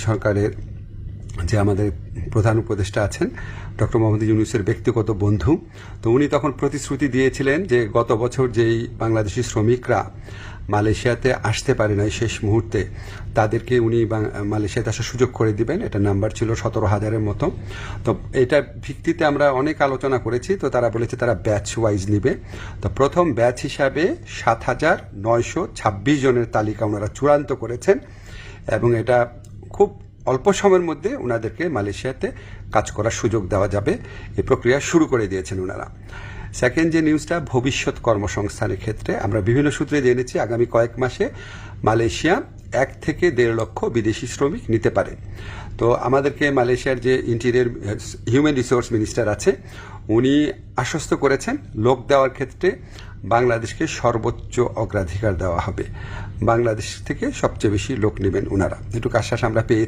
সরকারের যে আমাদের প্রধান উপদেষ্টা আছেন ডক্টর মোহাম্মদ ইউনূসের ব্যক্তিগত বন্ধু। তো উনি তখন প্রতিশ্রুতি দিয়েছিলেন যে গত বছর যেই বাংলাদেশি শ্রমিকরা মালয়েশিয়াতে আসতে পারে নাই শেষ মুহূর্তে, তাদেরকে উনি মালয়েশিয়াতে আসার সুযোগ করে দিবেন। এটা নাম্বার ছিল 17,000-এর মতো। তো এটা ভিত্তিতে আমরা অনেক আলোচনা করেছি। তো তারা বলেছে তারা ব্যাচ ওয়াইজ নিবে। তো প্রথম ব্যাচ হিসাবে 7,926 জনের তালিকা ওনারা চূড়ান্ত করেছেন এবং এটা খুব অল্প সময়ের মধ্যে ওনাদেরকে মালয়েশিয়াতে কাজ করার সুযোগ দেওয়া যাবে, এই প্রক্রিয়া শুরু করে দিয়েছেন ওনারা। সেকেন্ড যে নিউজটা, ভবিষ্যৎ কর্মসংস্থানের ক্ষেত্রে আমরা বিভিন্ন সূত্রে জেনেছি আগামী কয়েক মাসে মালয়েশিয়া 1 থেকে 1.5 লক্ষ বিদেশি শ্রমিক নিতে পারে। তো আমাদেরকে মালয়েশিয়ার যে ইন্টেরিয়র হিউম্যান রিসোর্স মিনিস্টার আছে উনি আশ্বস্ত করেছেন লোক দেওয়ার ক্ষেত্রে বাংলাদেশকে সর্বোচ্চ অগ্রাধিকার দেওয়া হবে। বাংলাদেশ থেকে সবচেয়ে বেশি লোক নেবেন ওনারা, এটুকু আশ্বাস আমরা পেয়েছি।